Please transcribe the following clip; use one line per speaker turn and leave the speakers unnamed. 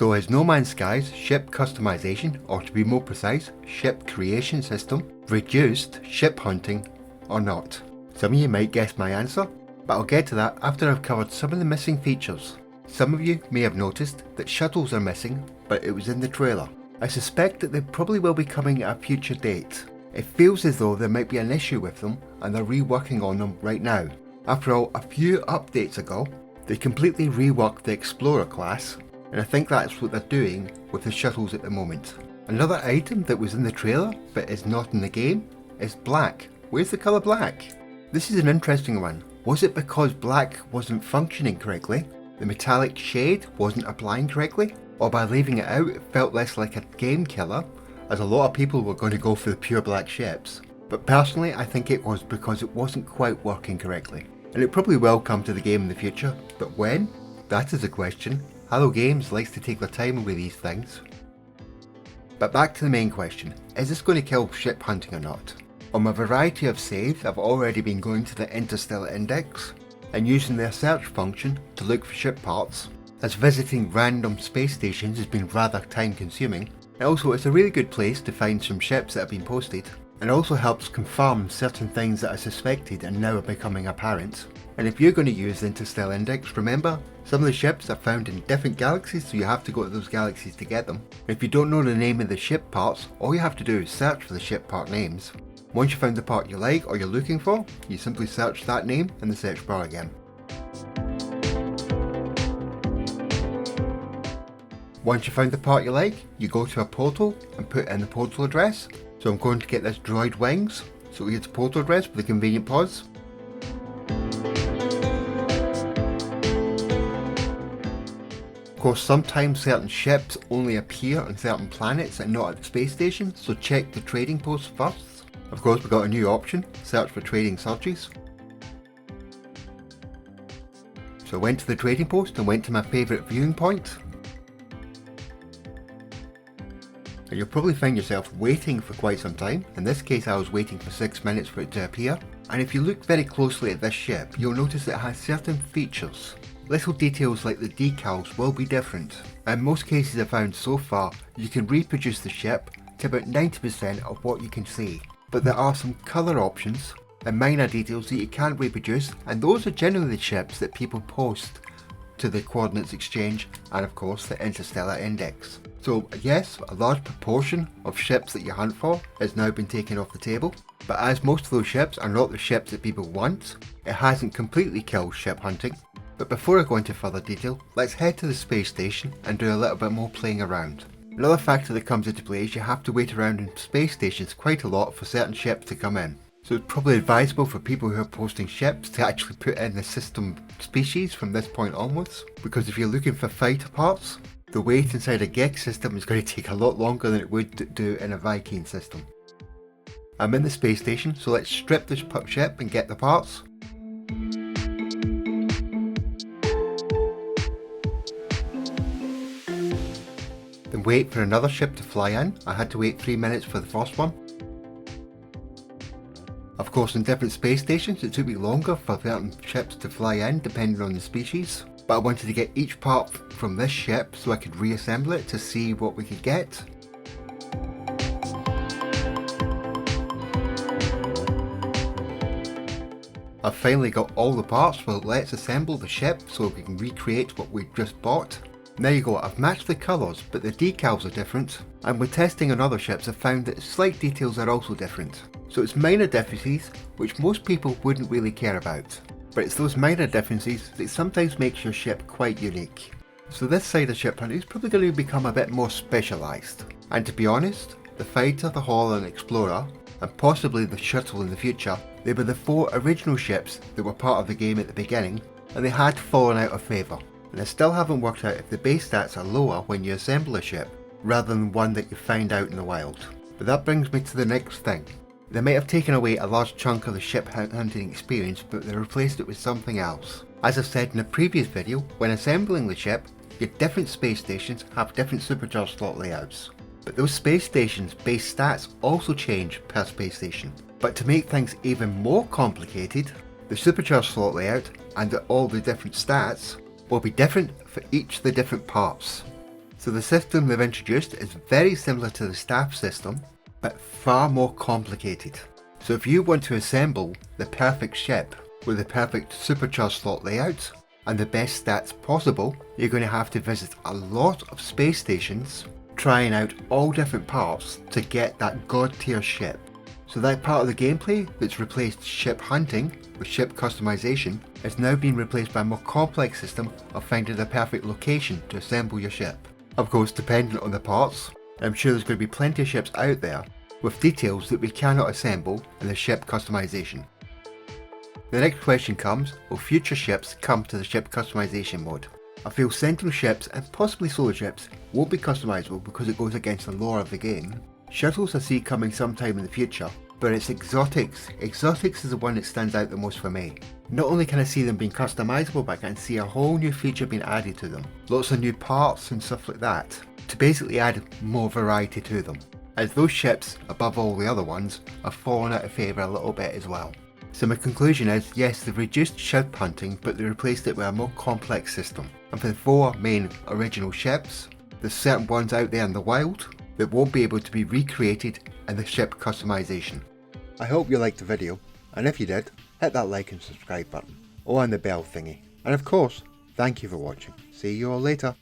So is No Man's Sky's ship customization, or to be more precise, ship creation system, reduced ship hunting or not? Some of you might guess my answer, but I'll get to that after I've covered some of the missing features. Some of you may have noticed that shuttles are missing, but it was in the trailer. I suspect that they probably will be coming at a future date. It feels as though there might be an issue with them and they're reworking on them right now. After all, a few updates ago, they completely reworked the Explorer class, and I think that's what they're doing with the shuttles at the moment. Another item that was in the trailer but is not in the game is black. Where's the colour black? This is an interesting one. Was it because black wasn't functioning correctly? The metallic shade wasn't applying correctly? Or by leaving it out it felt less like a game killer, as a lot of people were going to go for the pure black ships. But personally I think it was because it wasn't quite working correctly. And it probably will come to the game in the future, but when? That is the question. Hello Games likes to take their time with these things. But back to the main question, is this going to kill ship hunting or not? On my variety of saves I've already been going to the Interstellar Index and using their search function to look for ship parts, as visiting random space stations has been rather time consuming. And also it's a really good place to find some ships that have been posted, and also helps confirm certain things that I suspected and now are becoming apparent. And if you're going to use the Interstellar Index, remember, some of the ships are found in different galaxies, so you have to go to those galaxies to get them. And if you don't know the name of the ship parts, all you have to do is search for the ship part names. Once you found the part you like or you're looking for, you simply search that name in the search bar again. Once you found the part you like, you go to a portal and put in the portal address. So I'm going to get this droid wings, so we get the portal address with a convenient pause. Of course, sometimes certain ships only appear on certain planets and not at the space station, so check the trading post first. Of course, we've got a new option, search for trading searches. So I went to the trading post and went to my favourite viewing point. And you'll probably find yourself waiting for quite some time. In this case I was waiting for 6 minutes for it to appear. And if you look very closely at this ship, you'll notice it has certain features. Little details like the decals will be different. In most cases I've found so far, you can reproduce the ship to about 90% of what you can see. But there are some colour options and minor details that you can't reproduce, and those are generally the ships that people post to the Coordinates Exchange and of course the Interstellar Index. So yes, a large proportion of ships that you hunt for has now been taken off the table, but as most of those ships are not the ships that people want, it hasn't completely killed ship hunting. But before I go into further detail, let's head to the space station and do a little bit more playing around. Another factor that comes into play is you have to wait around in space stations quite a lot for certain ships to come in. So it's probably advisable for people who are posting ships to actually put in the system species from this point onwards, because if you're looking for fighter parts, the wait inside a GEX system is going to take a lot longer than it would do in a Viking system. I'm in the space station, so let's strip this ship and get the parts. Then wait for another ship to fly in. I had to wait 3 minutes for the first one. Of course, in different space stations it took me longer for certain ships to fly in depending on the species. But I wanted to get each part from this ship so I could reassemble it to see what we could get. I've finally got all the parts, so let's assemble the ship so we can recreate what we just bought. And there you go, I've matched the colours, but the decals are different. And with testing on other ships I've found that slight details are also different. So it's minor differences which most people wouldn't really care about. But it's those minor differences that sometimes makes your ship quite unique. So this side of ship hunting is probably going to become a bit more specialised. And to be honest, the Fighter, the Hauler and Explorer, and possibly the Shuttle in the future, they were the 4 original ships that were part of the game at the beginning, and they had fallen out of favour. And I still haven't worked out if the base stats are lower when you assemble a ship, rather than one that you find out in the wild. But that brings me to the next thing. They might have taken away a large chunk of the ship hunting experience, but they replaced it with something else. As I've said in a previous video, when assembling the ship, your different space stations have different supercharged slot layouts. But those space stations' base stats also change per space station. But to make things even more complicated, the supercharged slot layout and all the different stats will be different for each of the different parts. So the system they've introduced is very similar to the staff system, but far more complicated. So if you want to assemble the perfect ship with the perfect supercharged slot layout and the best stats possible, you're going to have to visit a lot of space stations, trying out all different parts to get that god tier ship. So that part of the gameplay that's replaced ship hunting with ship customization is now being replaced by a more complex system of finding the perfect location to assemble your ship. Of course, dependent on the parts, I'm sure there's going to be plenty of ships out there with details that we cannot assemble in the ship customization. The next question comes, will future ships come to the ship customization mode? I feel Sentinel ships and possibly solar ships won't be customizable because it goes against the lore of the game. Shuttles I see coming sometime in the future, but it's exotics. Exotics is the one that stands out the most for me. Not only can I see them being customizable, but I can see a whole new feature being added to them. Lots of new parts and stuff like that, to basically add more variety to them, as those ships, above all the other ones, have fallen out of favour a little bit as well. So my conclusion is, yes, they've reduced ship hunting, but they replaced it with a more complex system. And for the 4 main original ships, there's certain ones out there in the wild that won't be able to be recreated in the ship customization. I hope you liked the video, and if you did, hit that like and subscribe button, or on the bell thingy. And of course, thank you for watching. See you all later.